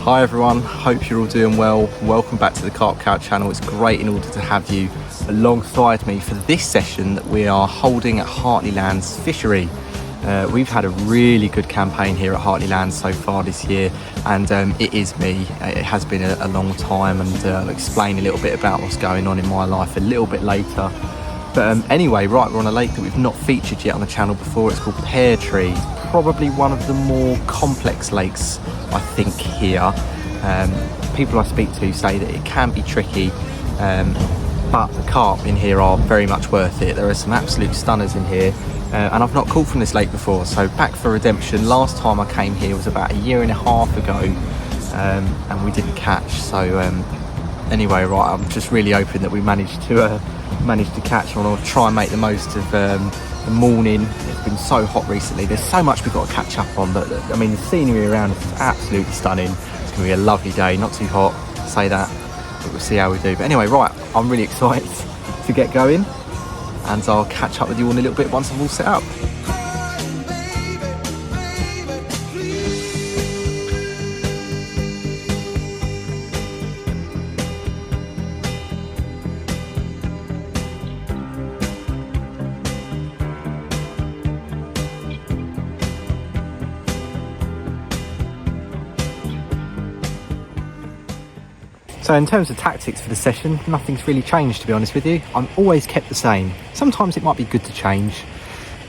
Hi everyone, hope you're all doing well. Welcome back to the Carp Cal Channel. It's great in order to have you alongside me for this session that we are holding at Hartley Lands Fishery. We've had a really good campaign here at Hartley Lands so far this year, and it is me. It has been a long time, and I'll explain a little bit about what's going on in my life a little bit later. But anyway, right, we're on a lake that we've not featured yet on the channel before. It's called Pear Tree. Probably one of the more complex lakes, I think, here. People I speak to say that it can be tricky, but the carp in here are very much worth it. There are some absolute stunners in here, and I've not caught from this lake before, so back for redemption. Last time I came here was about a year and a half ago, and we didn't catch. So anyway, right, I'm just really hoping that we managed to catch one, or try and make the most of the morning. It's been so hot recently. There's so much we've got to catch up on, but I mean, the scenery around is absolutely stunning. It's going to be a lovely day, not too hot, say that, but we'll see how we do. But anyway, right, I'm really excited to get going, and I'll catch up with you all in a little bit once I'm all set up. So in terms of tactics for the session, nothing's really changed, to be honest with you. I'm always kept the same. Sometimes it might be good to change.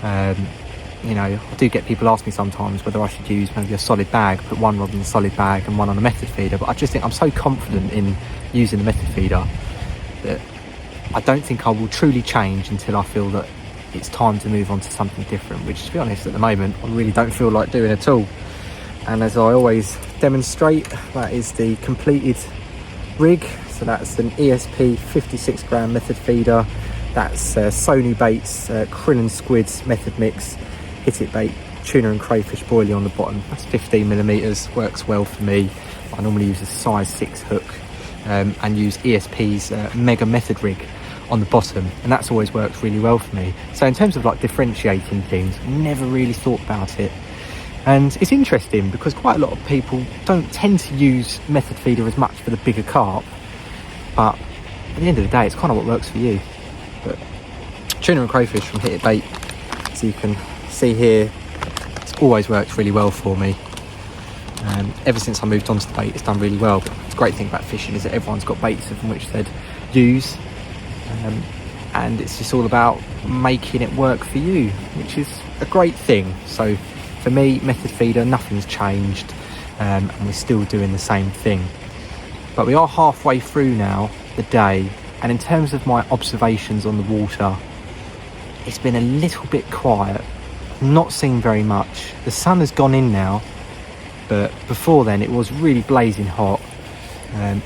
You know, I do get people ask me sometimes whether I should use maybe a solid bag, put one rod in a solid bag and one on a method feeder, but I just think I'm so confident in using the method feeder that I don't think I will truly change until I feel that it's time to move on to something different, which, to be honest, at the moment, I really don't feel like doing at all. And as I always demonstrate, that is the completed rig. So that's an ESP 56 gram method feeder. That's Sony baits, krill and squids method mix, hit it bait, tuna and crayfish boilie on the bottom. That's 15 millimeters, works well for me. I normally use a size 6 hook, and use ESP's mega method rig on the bottom, and that's always worked really well for me. So in terms of like differentiating things, never really thought about it. And it's interesting because quite a lot of people don't tend to use method feeder as much for the bigger carp, but at the end of the day, it's kind of what works for you. But tuna and crayfish from Hit It Bait, as you can see here, it's always worked really well for me. Ever since I moved on to the bait, it's done really well. But the great thing about fishing is that everyone's got baits from which they'd use, and it's just all about making it work for you, which is a great thing. So for me, method feeder, nothing's changed, and we're still doing the same thing. But we are halfway through now the day, and in terms of my observations on the water, it's been a little bit quiet, not seen very much. The sun has gone in now, but before then it was really blazing hot,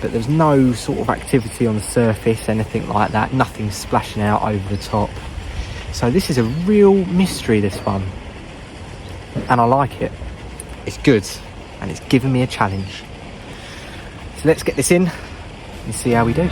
but there's no sort of activity on the surface, anything like that, nothing splashing out over the top. So this is a real mystery, this one. And I like it. It's good, and it's given me a challenge. So let's get this in and see how we do.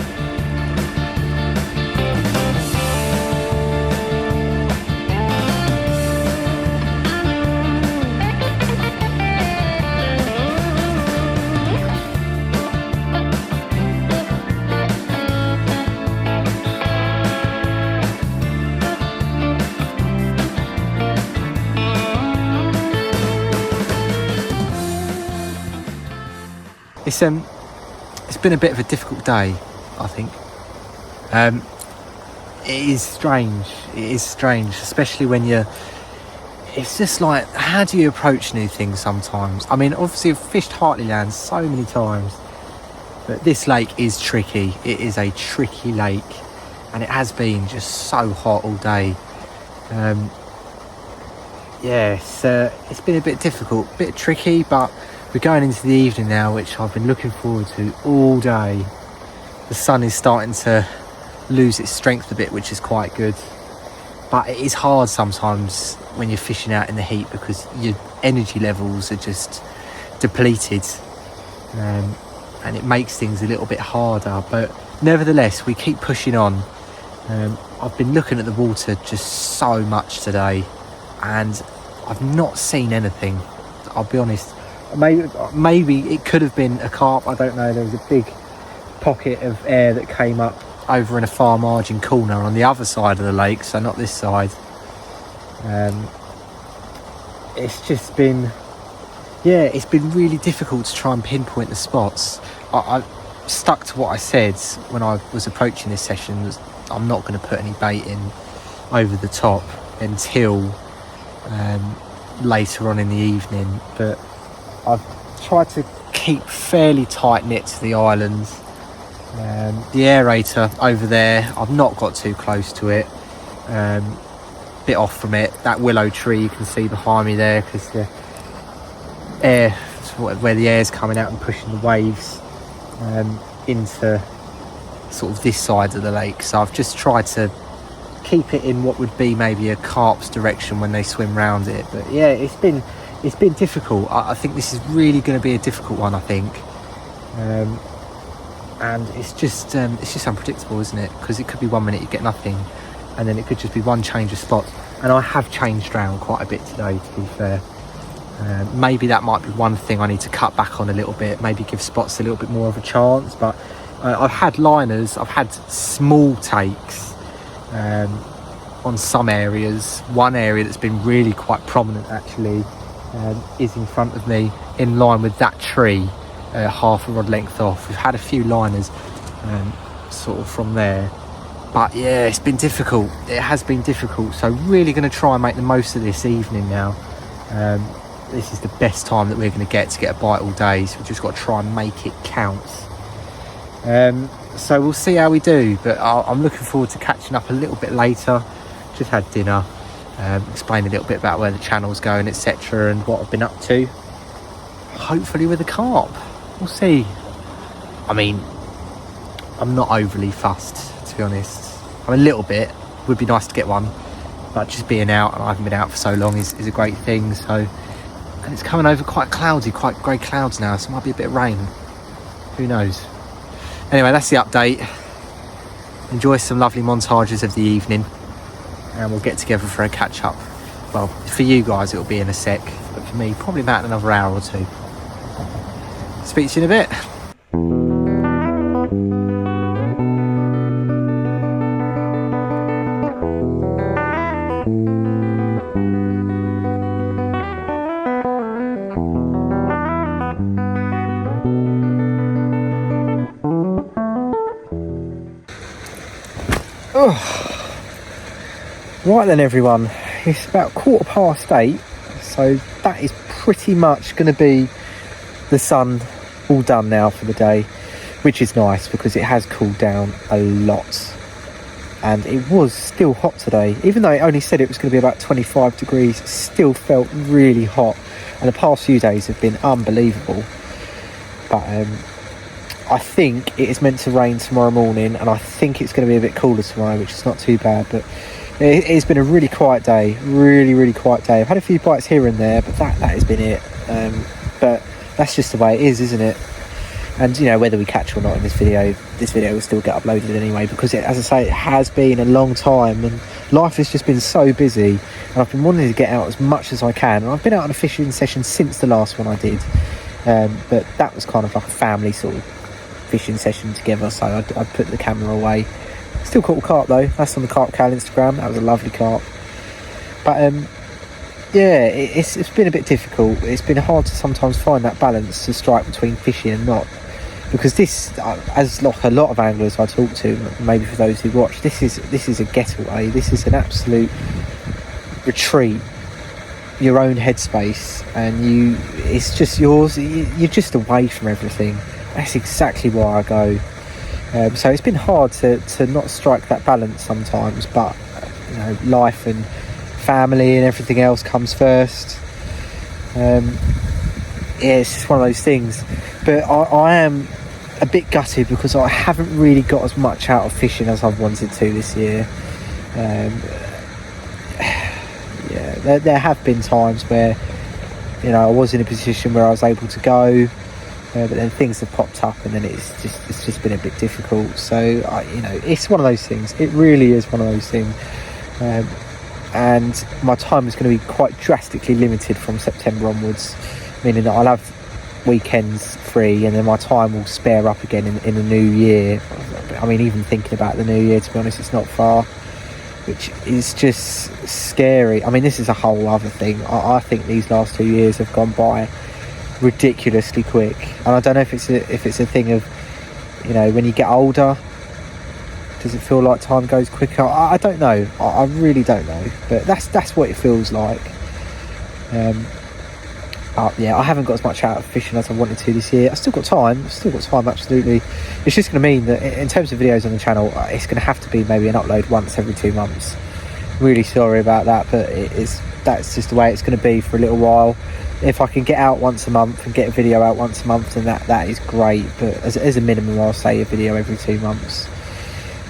It's been a bit of a difficult day, I think. It is strange, especially when it's just like, how do you approach new things sometimes? I mean, obviously I've fished Hartley Lands so many times, but this lake is tricky. It is a tricky lake, and it has been just so hot all day. It's been a bit difficult, a bit tricky, but we're going into the evening now, which I've been looking forward to all day. The sun is starting to lose its strength a bit, which is quite good. But it is hard sometimes when you're fishing out in the heat because your energy levels are just depleted. And it makes things a little bit harder. But nevertheless, we keep pushing on. I've been looking at the water just so much today, and I've not seen anything. I'll be honest, maybe it could have been a carp, I don't know. There was a big pocket of air that came up over in a far margin corner on the other side of the lake, so not this side. It's just been, yeah, it's been really difficult to try and pinpoint the spots. I stuck to what I said when I was approaching this session, was I'm not going to put any bait in over the top until later on in the evening, but I've tried to keep fairly tight knit to the islands. The aerator over there, I've not got too close to it, bit off from it. That willow tree you can see behind me there, because the air, where the air's coming out and pushing the waves into sort of this side of the lake. So I've just tried to keep it in what would be maybe a carp's direction when they swim round it. But yeah, it's been difficult. I think this is really going to be a difficult one, I think. And it's just unpredictable, isn't it? Because it could be 1 minute you get nothing, and then it could just be one change of spot. And I have changed around quite a bit today, to be fair. Maybe that might be one thing I need to cut back on a little bit, maybe give spots a little bit more of a chance. But I've had liners, I've had small takes on some areas. One area that's been really quite prominent actually is in front of me, in line with that tree, half a rod length off. We've had a few liners sort of from there, but yeah, it's been difficult. It has been difficult, so really going to try and make the most of this evening now. This is the best time that we're going to get a bite all day, so we've just got to try and make it count. So we'll see how we do, but I'm looking forward to catching up a little bit later. Just had dinner, explained a little bit about where the channel's going, etc., and what I've been up to. Hopefully with a carp, we'll see. I mean, I'm not overly fussed, to be honest. I'm a little bit, would be nice to get one, but just being out, and I haven't been out for so long, is a great thing. So, and it's coming over quite cloudy, quite grey clouds now, so it might be a bit of rain, who knows. Anyway, that's the update. Enjoy some lovely montages of the evening, and we'll get together for a catch up. Well, for you guys it'll be in a sec, but for me probably about another hour or two. Speak to you in a bit. Right then everyone, it's about 8:15, so that is pretty much going to be the sun all done now for the day, which is nice because it has cooled down a lot, and it was still hot today. Even though it only said it was going to be about 25 degrees, it still felt really hot, and the past few days have been unbelievable. But I think it is meant to rain tomorrow morning, and I think it's going to be a bit cooler tomorrow, which is not too bad. But it's been a really quiet day, really quiet day. I've had a few bites here and there, but that has been it. But that's just the way it is, isn't it? And you know, whether we catch or not in this video will still get uploaded anyway, because as I say, it has been a long time, and life has just been so busy, and I've been wanting to get out as much as I can. And I've been out on a fishing session since the last one I did, but that was kind of like a family sort of fishing session together, so I put the camera away. Still caught a carp though. That's on the Carp Cal Instagram. That was a lovely carp. But yeah, it's been a bit difficult. It's been hard to sometimes find that balance to strike between fishing and not, because this, as like a lot of anglers I talk to, maybe for those who watch, this is a getaway. This is an absolute retreat, your own headspace, and it's just yours. You're just away from everything. That's exactly why I go. So it's been hard to not strike that balance sometimes, but you know, life and family and everything else comes first. Yeah, it's just one of those things. But I am a bit gutted because I haven't really got as much out of fishing as I've wanted to this year. Yeah, there have been times where, you know, I was in a position where I was able to go, but then things have popped up, and then it's just been a bit difficult. So you know, it's one of those things. It really is one of those things. And my time is going to be quite drastically limited from September onwards, meaning that I'll have weekends free, and then my time will spare up again in the new year. I mean, even thinking about the new year, to be honest, it's not far, which is just scary. I mean, this is a whole other thing. I think these last 2 years have gone by ridiculously quick, and I don't know if it's a thing of, you know, when you get older, does it feel like time goes quicker? I don't know. I really don't know, but that's what it feels like. Yeah, I haven't got as much out of fishing as I wanted to this year. I've still got time, absolutely. It's just going to mean that in terms of videos on the channel, it's going to have to be maybe an upload once every 2 months. Really sorry about that, but that's just the way it's going to be for a little while. If I can get out once a month and get a video out once a month, then that is great, but as a minimum, I'll say a video every 2 months.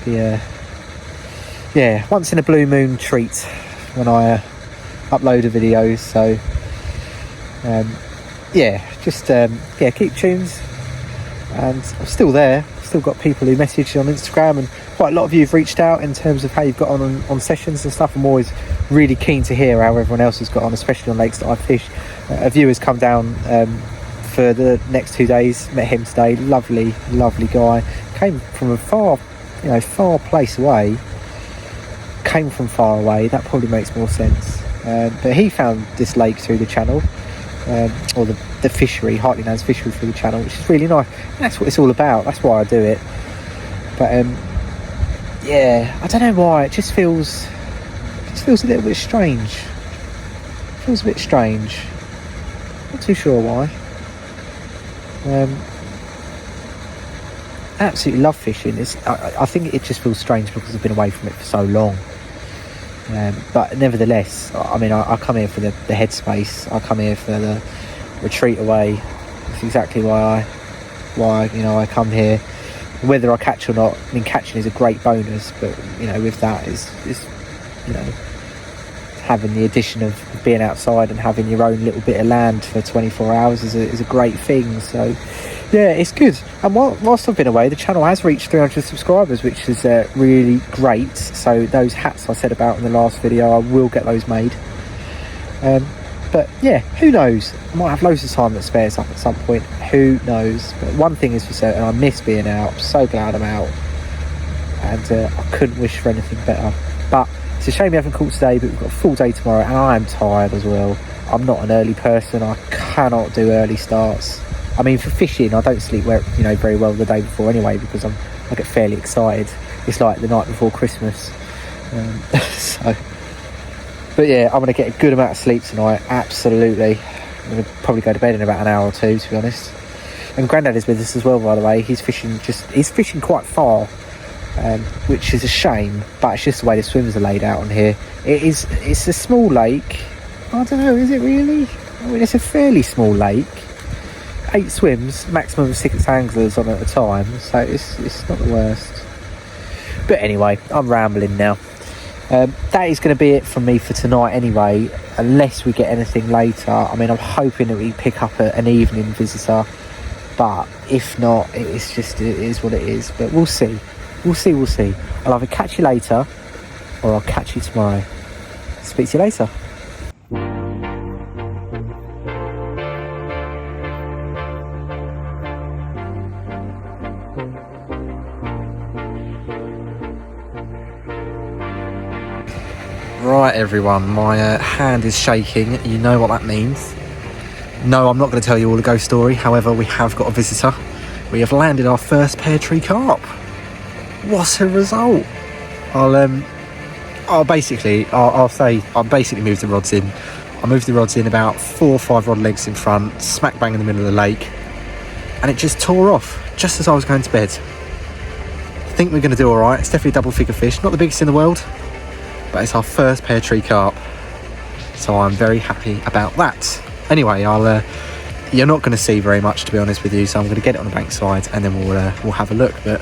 Yeah, once in a blue moon treat when I upload a video. So keep tunes, and I'm still there. I've still got people who message on Instagram, and quite a lot of you have reached out in terms of how you've got on sessions and stuff. I'm always really keen to hear how everyone else has got on, especially on lakes that I fish. A viewer's come down for the next 2 days, met him today, lovely guy, came from a far place away, that probably makes more sense, but he found this lake through the channel, or the fishery, Hartley Lands Fishery, through the channel, which is really nice. And that's what it's all about, that's why I do it. But I don't know why, it just feels a little bit strange. Not too sure why. Absolutely love fishing. I think it just feels strange because I've been away from it for so long. But nevertheless, I mean, I come here for the headspace. I come here for the retreat away. It's exactly why I come here. Whether I catch or not, I mean, catching is a great bonus, but with that is having the addition of being outside and having your own little bit of land for 24 hours is a great thing. So yeah, it's good. And whilst I've been away, the channel has reached 300 subscribers, which is really great. So those hats I said about in the last video, I will get those made. But yeah, who knows? I might have loads of time that spares up at some point. Who knows? But one thing is for certain, I miss being out. I'm so glad I'm out. And I couldn't wish for anything better. But it's a shame we haven't caught today, but we've got a full day tomorrow, and I am tired as well. I'm not an early person. I cannot do early starts. I mean, for fishing, I don't sleep very well the day before anyway, because I get fairly excited. It's like the night before Christmas. But yeah, I'm going to get a good amount of sleep tonight, absolutely. I'm going to probably go to bed in about an hour or two, to be honest. And Grandad is with us as well, by the way. He's fishing quite far, which is a shame, but it's just the way the swims are laid out on here. It's a small lake. I don't know, is it really? I mean, it's a fairly small lake. 8 swims, maximum of 6 anglers on at a time, so it's not the worst. But anyway, I'm rambling now. That is going to be it from me for tonight anyway, unless we get anything later. I mean, I'm hoping that we pick up an evening visitor, but if not, it is what it is. But we'll see. I'll either catch you later or I'll catch you tomorrow. Speak to you later. Right everyone, my hand is shaking. You know what that means. No, I'm not going to tell you all the ghost story. However, we have got a visitor. We have landed our first Pear Tree carp. What a result. I'll basically moved the rods in. I moved the rods in about 4 or 5 rod lengths in front, smack bang in the middle of the lake, and it just tore off just as I was going to bed. I think we're going to do alright. It's definitely a double figure fish, not the biggest in the world, but it's our first Pear Tree carp, so I'm very happy about that. Anyway, you're not going to see very much, to be honest with you, so I'm going to get it on the Bankside and then we'll have a look. But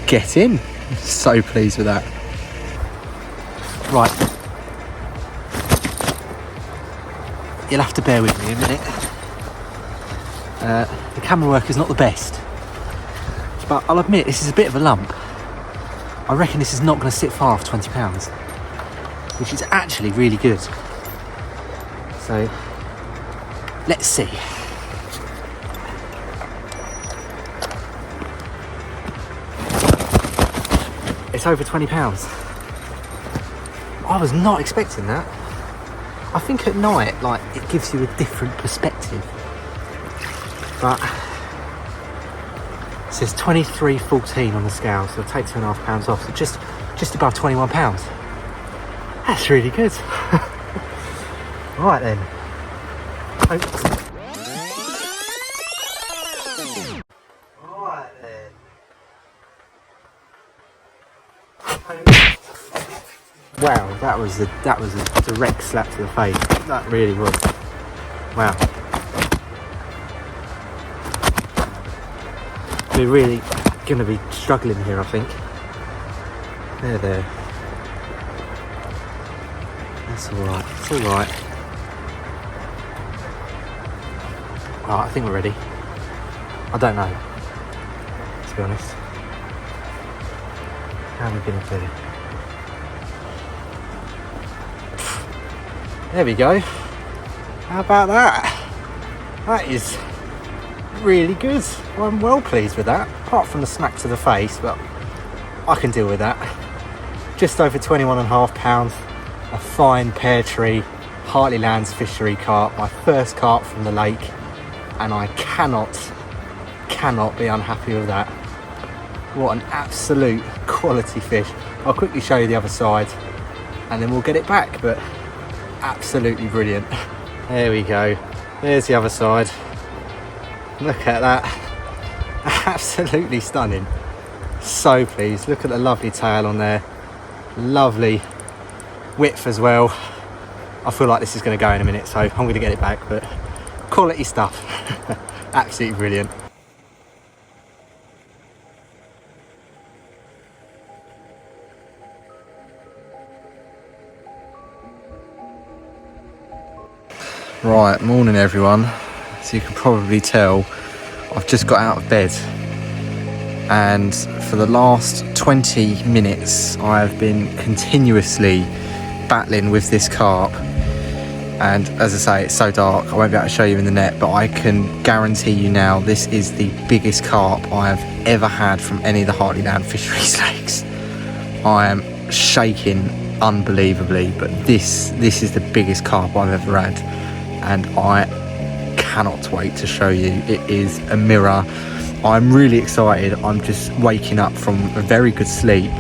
get in. I'm so pleased with that. Right, you'll have to bear with me a minute. The camera work is not the best, but I'll admit this is a bit of a lump. I reckon this is not going to sit far off 20 pounds, which is actually really good. So let's see. It's over £20. I was not expecting that. I think at night, like, it gives you a different perspective. But it says 23.14 on the scale, so I'll take £2.5 off. So just above £21. That's really good. Right then. Right then. Wow, that was a direct slap to the face. That really was. Wow. We're really going to be struggling here, I think. There. That's alright. It's alright. Right, I think we're ready. I don't know, to be honest. How are we going to do? There we go. How about that? That is really good. I'm well pleased with that. Apart from the smack to the face, but I can deal with that. Just over £21.5. A fine Pear Tree Hartley Lands Fishery carp. My first carp from the lake. And I cannot be unhappy with that. What an absolute quality fish. I'll quickly show you the other side and then we'll get it back, but absolutely brilliant. There we go. There's the other side. Look at that. Absolutely stunning. So pleased. Look at the lovely tail on there. Lovely width as well. I feel like this is going to go in a minute, so I'm going to get it back, but quality stuff. Absolutely brilliant. Right, morning everyone. So you can probably tell I've just got out of bed, and for the last 20 minutes I've been continuously battling with this carp. And as I say, it's so dark I won't be able to show you in the net, but I can guarantee you now this is the biggest carp I have ever had from any of the Hartley Land Fisheries lakes. I am shaking unbelievably, but this is the biggest carp I've ever had, and I cannot wait to show you. It is a mirror. I'm really excited. I'm just waking up from a very good sleep,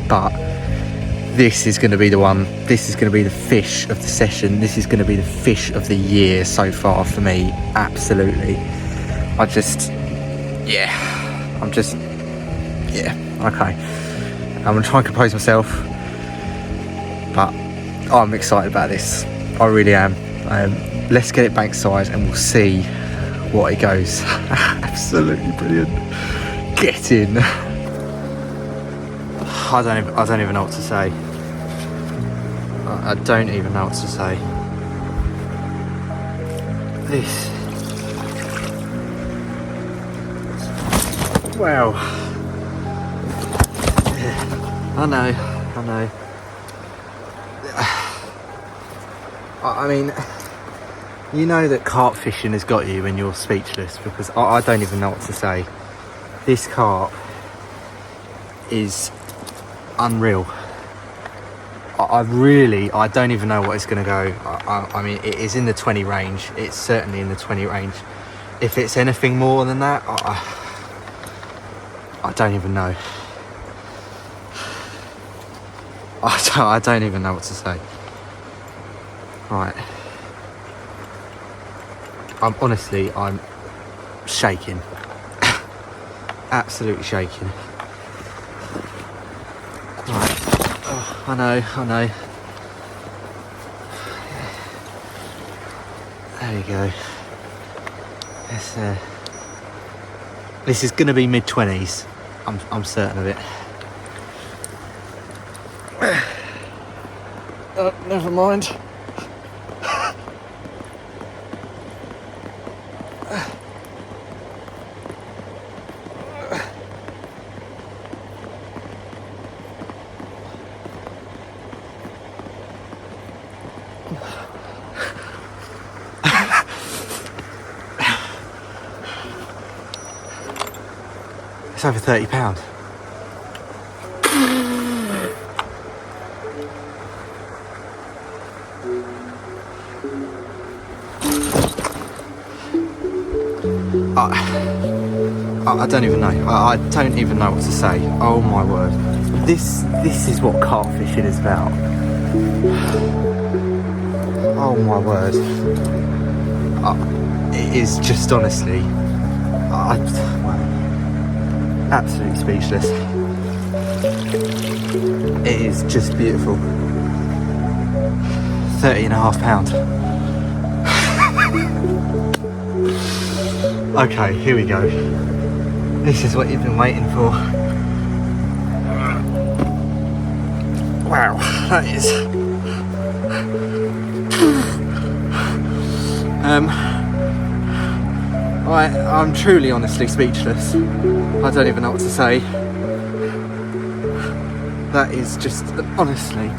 but this is going to be the one. This is going to be the fish of the session. This is going to be the fish of the year so far for me. Absolutely. Okay. I'm going to try and compose myself, but I'm excited about this. I really am. Let's get it Bankside and we'll see what it goes. Absolutely brilliant. Get in. I don't even know what to say. I don't even know what to say. This. Wow. Yeah, I know. I mean, you know that carp fishing has got you when you're speechless, because I don't even know what to say. This carp is unreal. I don't even know what it's going to go. I mean, it is in the 20 range. It's certainly in the 20 range. If it's anything more than that, I don't even know. I don't even know what to say. Right. I'm shaking. Absolutely shaking. Right. Oh, I know. There you go. This is going to be mid-20s. I'm certain of it. Oh, never mind. It's over £30. I don't even know. I don't even know what to say. Oh my word. This is what carp fishing is about. Oh my word. It is just honestly, absolutely speechless. It is just beautiful. 30.5 pounds. Okay, here we go. This is what you've been waiting for. Wow, that is... I'm truly honestly speechless. I don't even know what to say. That is just, honestly,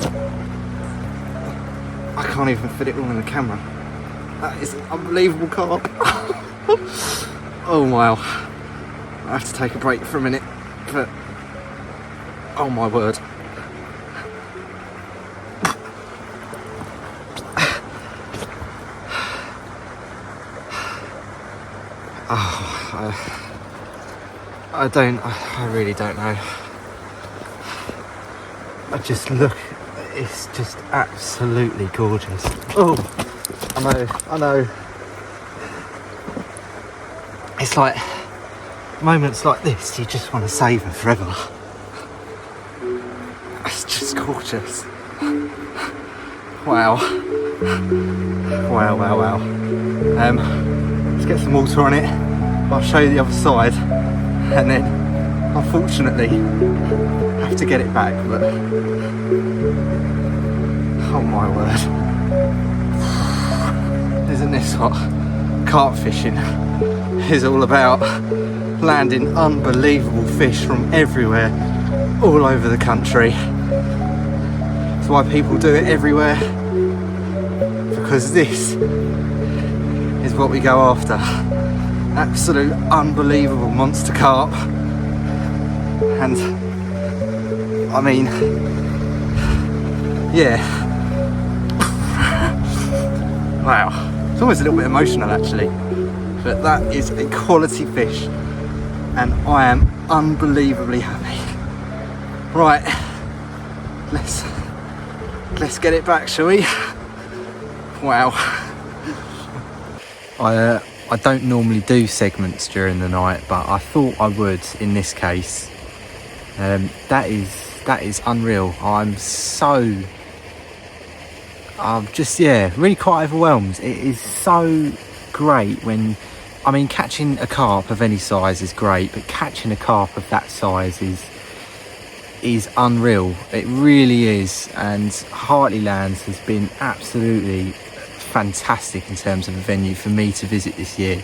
I can't even fit it all in the camera. That is an unbelievable carp. Oh wow. I have to take a break for a minute, but oh my word. I really don't know. I just look, it's just absolutely gorgeous. Oh, I know. It's like, moments like this, you just want to savour forever. It's just gorgeous. Wow. Wow. Let's get some water on it. I'll show you the other side, and then unfortunately have to get it back, but oh my word. Isn't this what carp fishing is all about? Landing unbelievable fish from everywhere, all over the country. That's why people do it everywhere, because this is what we go after. Absolute unbelievable monster carp. And I mean, yeah. Wow, it's almost a little bit emotional actually, but that is a quality fish and I am unbelievably happy. Right, let's get it back, shall we? Wow. I don't normally do segments during the night, but I thought I would in this case. That is unreal. I'm just, really quite overwhelmed. It is so great when, I mean, catching a carp of any size is great, but catching a carp of that size is unreal. It really is. And Hartley Lands has been absolutely fantastic in terms of a venue for me to visit this year.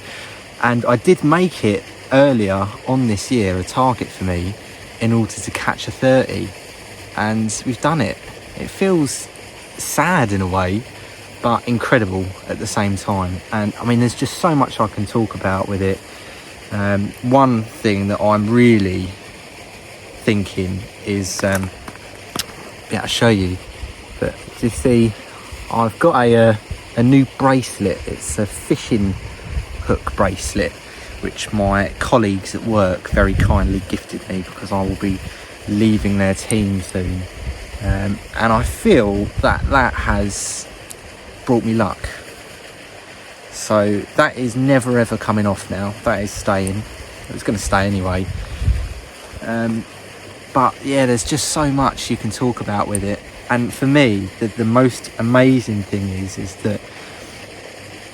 And I did make it earlier on this year a target for me in order to catch a 30, and we've done it. It feels sad in a way, but incredible at the same time. And I mean, there's just so much I can talk about with it. One thing that I'm really thinking is, I'll show you, but you see, I've got a new bracelet. It's a fishing hook bracelet, which my colleagues at work very kindly gifted me because I will be leaving their team soon. And I feel that has brought me luck. So that is never ever coming off now. That is staying. It was going to stay anyway. But yeah, there's just so much you can talk about with it. And for me, the most amazing thing is that,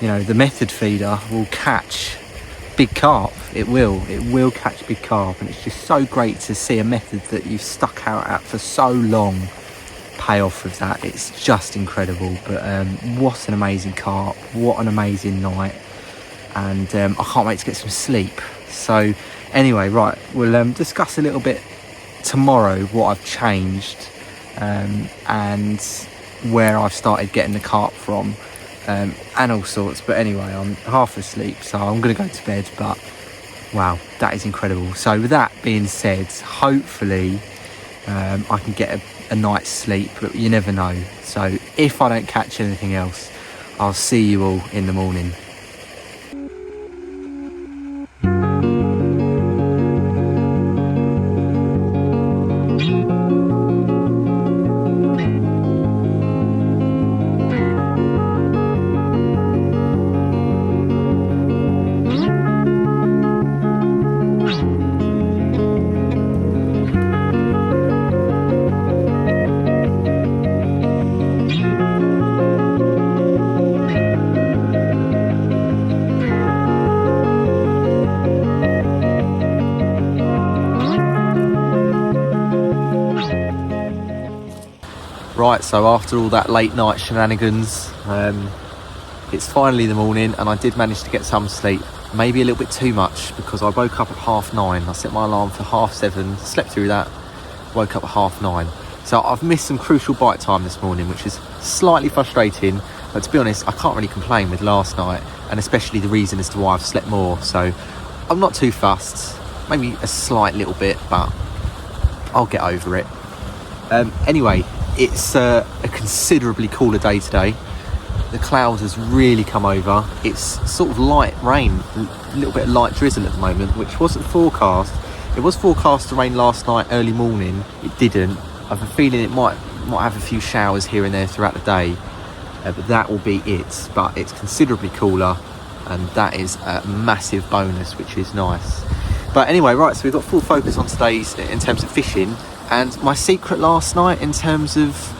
you know, the method feeder will catch big carp. It will catch big carp, and it's just so great to see a method that you've stuck out at for so long pay off with that. It's just incredible. But what an amazing carp, what an amazing night, and I can't wait to get some sleep. So anyway, right, we'll discuss a little bit tomorrow what I've changed, and where I've started getting the carp from, and all sorts. But anyway, I'm half asleep, so I'm going to go to bed. But wow, that is incredible. So with that being said, hopefully I can get a night's sleep, but you never know. So if I don't catch anything else, I'll see you all in the morning. Right, so after all that late night shenanigans, it's finally the morning, and I did manage to get some sleep. Maybe a little bit too much, because I woke up at 9:30. I set my alarm for 7:30, slept through that, woke up at 9:30. So I've missed some crucial bite time this morning, which is slightly frustrating, but to be honest, I can't really complain with last night, and especially the reason as to why I've slept more. So I'm not too fussed, maybe a slight little bit, but I'll get over it. Anyway, it's a considerably cooler day today. The cloud has really come over. It's sort of light rain, a little bit of light drizzle at the moment, which wasn't forecast. It was forecast to rain last night, early morning. It didn't. I have a feeling it might have a few showers here and there throughout the day, but that will be it. But it's considerably cooler, and that is a massive bonus, which is nice. But anyway, right, so we've got full focus on today's in terms of fishing, and my secret last night in terms of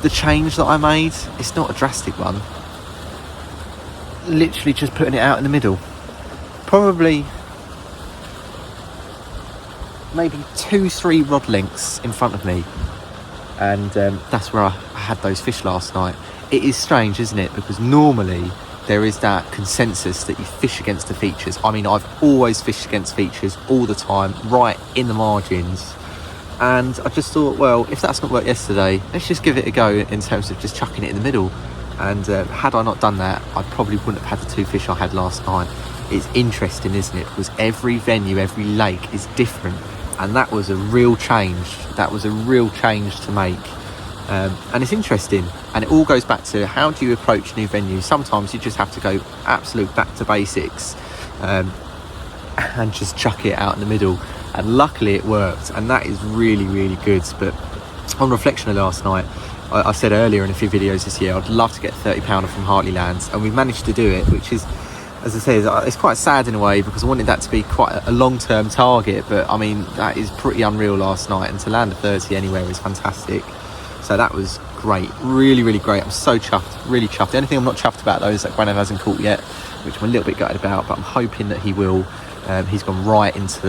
the change that I made, it's not a drastic one. Literally just putting it out in the middle. Probably maybe 2-3 rod lengths in front of me, and that's where I had those fish last night. It is strange, isn't it? Because normally there is that consensus that you fish against the features. I mean, I've always fished against features all the time, right in the margins. And I just thought, well, if that's not worked yesterday, let's just give it a go in terms of just chucking it in the middle. And had I not done that, I probably wouldn't have had the 2 fish I had last night. It's interesting, isn't it? Because every venue, every lake is different. And that was a real change. That was a real change to make. And it's interesting. And it all goes back to, how do you approach new venues? Sometimes you just have to go absolute back to basics and just chuck it out in the middle. And luckily it worked, and that is really, really good. But on reflection of last night, I said earlier in a few videos this year, I'd love to get a 30-pounder from Hartley Lands, and we've managed to do it, which is, as I say, it's quite sad in a way, because I wanted that to be quite a long-term target. But I mean, that is pretty unreal last night, and to land a 30 anywhere is fantastic. So that was great, really, really great. I'm so chuffed, really chuffed. The only thing I'm not chuffed about though is that Grano hasn't caught yet, which I'm a little bit gutted about, but I'm hoping that he will. He's gone right into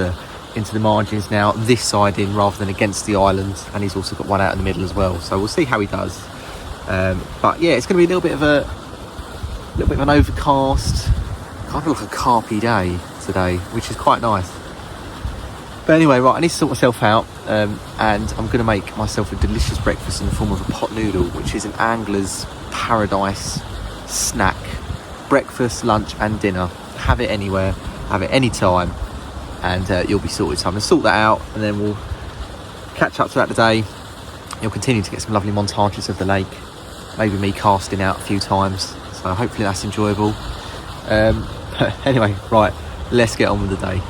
the margins now, this side in rather than against the island, and he's also got one out in the middle as well. So we'll see how he does. But yeah, it's going to be a little bit of an overcast, kind of like a carpy day today, which is quite nice. But anyway, right, I need to sort myself out, and I'm going to make myself a delicious breakfast in the form of a pot noodle, which is an angler's paradise snack. Breakfast, lunch and dinner. Have it anywhere, have it any time, and you'll be sorted. So I'm going to sort that out, and then we'll catch up throughout the day. You'll continue to get some lovely montages of the lake, maybe me casting out a few times, so hopefully that's enjoyable. But anyway, right, let's get on with the day.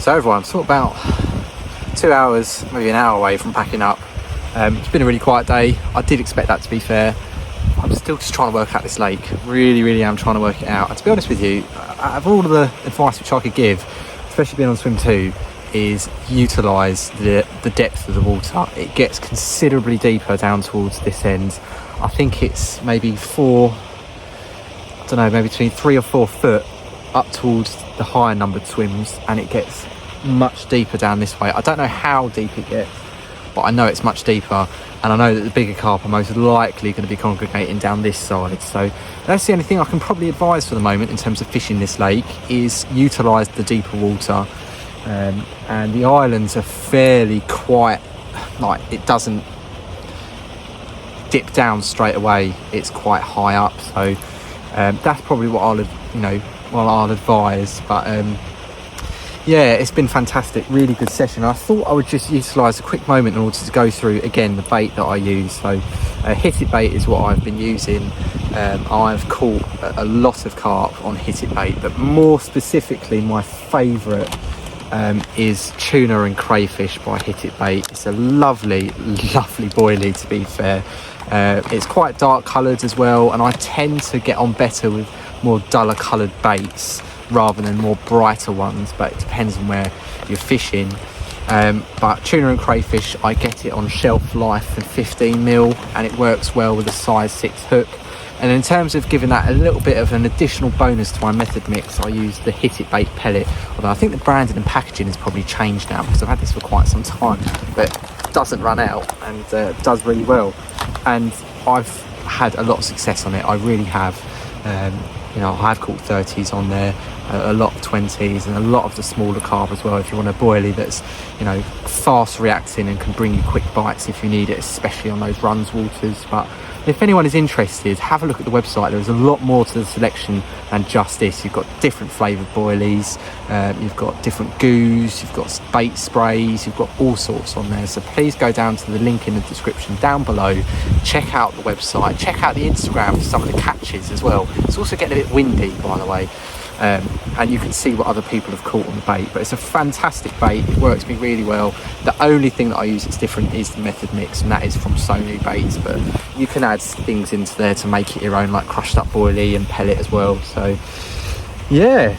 So everyone, I'm sort of about 2 hours, maybe an hour away from packing up. It's been a really quiet day. I did expect that, to be fair. I'm still just trying to work out this lake. Really am trying to work it out. And to be honest with you, out of all of the advice which I could give, especially being on swim 2, is utilise the depth of the water. It gets considerably deeper down towards this end. I think it's maybe maybe between 3 or 4 foot up towards the higher numbered swims, and it gets much deeper down this way. I don't know how deep it gets, but I know it's much deeper, and I know that the bigger carp are most likely going to be congregating down this side. So that's the only thing I can probably advise for the moment in terms of fishing this lake, is utilise the deeper water. And the islands are fairly quiet, like it doesn't dip down straight away, it's quite high up. So that's probably what I'll advise. But yeah, it's been fantastic, really good session. I thought I would just utilise a quick moment in order to go through again the bait that I use. So hit it bait is what I've been using. I've caught a lot of carp on hit it bait, but more specifically my favourite is tuna and crayfish by hit it bait. It's a lovely boilie, to be fair. It's quite dark coloured as well, and I tend to get on better with more duller coloured baits. rather than more brighter ones, but it depends on where you're fishing. But tuna and crayfish, I get it on shelf life and 15mm, and it works well with a size 6 hook. And in terms of giving that a little bit of an additional bonus to my method mix, I use the Hit It Bait pellet, although I think the branding and packaging has probably changed now, because I've had this for quite some time, but it doesn't run out and does really well. And I've had a lot of success on it, I really have. You know, I've caught 30s on there, a lot of 20s, and a lot of the smaller carp as well, if you want a boilie that's, you know, fast reacting and can bring you quick bites if you need it, especially on those runs waters. But if anyone is interested, have a look at the website. There's a lot more to the selection than just this. You've got different flavoured boilies, you've got different goos, you've got bait sprays, you've got all sorts on there. So please go down to the link in the description down below, check out the website, check out the Instagram for some of the catches as well. It's also getting a bit windy, by the way, and you can see what other people have caught on the bait. But it's a fantastic bait, it works me really well. The only thing that I use that's different is the method mix, and that is from Sony baits, but you can add things into there to make it your own, like crushed up boilie and pellet as well. So yeah,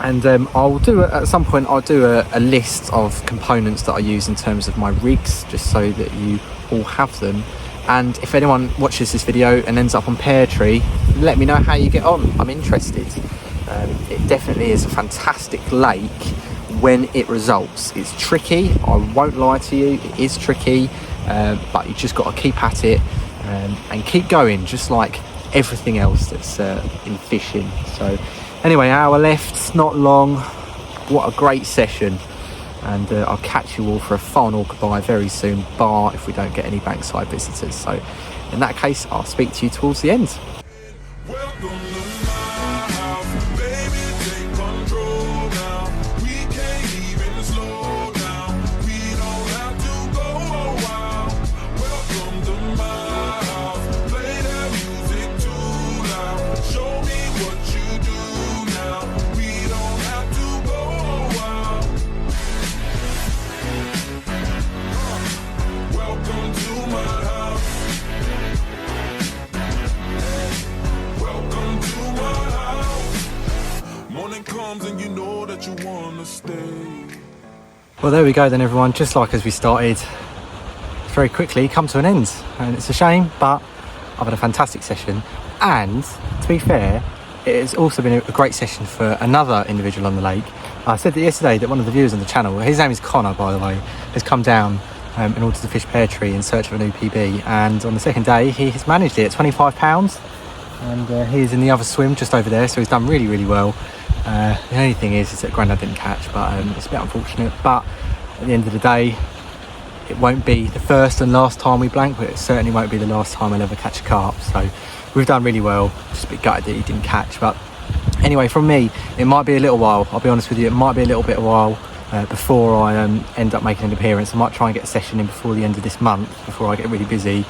and I'll do at some point I'll do a list of components that I use in terms of my rigs, just so that you all have them. And if anyone watches this video and ends up on Pear Tree, let me know how you get on. I'm interested. It definitely is a fantastic lake when it results. It's tricky, I won't lie to you, it is tricky, but you just got to keep at it and keep going, just like everything else that's in fishing. So anyway, hour left, not long. What a great session, and I'll catch you all for a final goodbye very soon, bar if we don't get any Bankside visitors. So in that case, I'll speak to you towards the end. And you know that you wanna stay. Well, there we go then, everyone. Just like as we started, very quickly come to an end, and it's a shame, but I've had a fantastic session. And to be fair, it has also been a great session for another individual on the lake. I said that yesterday that one of the viewers on the channel, his name is Connor, by the way, has come down in order to fish Pear Tree in search of a new PB, and on the second day he has managed it at £25, and he is in the other swim just over there, so he's done really, really well. The only thing is that Grandad didn't catch, but it's a bit unfortunate. But at the end of the day, it won't be the first and last time we blank, but it certainly won't be the last time I'll ever catch a carp. So we've done really well. Just a bit gutted that he didn't catch. But anyway, from me, it might be a little while. I'll be honest with you, it might be a little bit of a while before I end up making an appearance. I might try and get a session in before the end of this month, before I get really busy.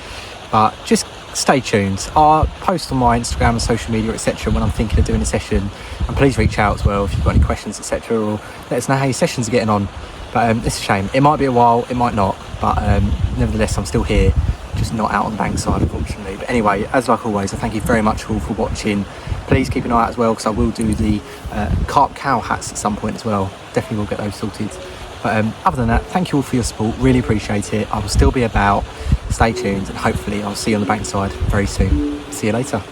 But just stay tuned. I'll post on my Instagram and social media, etc. when I'm thinking of doing a session, and please reach out as well if you've got any questions, etc., or let us know how your sessions are getting on. But it's a shame, it might be a while, it might not, but nevertheless I'm still here, just not out on Bankside, unfortunately. But anyway, as like always, I thank you very much all for watching. Please keep an eye out as well, because I will do the Carp Cal hats at some point as well. Definitely will get those sorted. But other than that, thank you all for your support, really appreciate it. I will still be about. Stay tuned, and hopefully I'll see you on the Bankside very soon. See you later.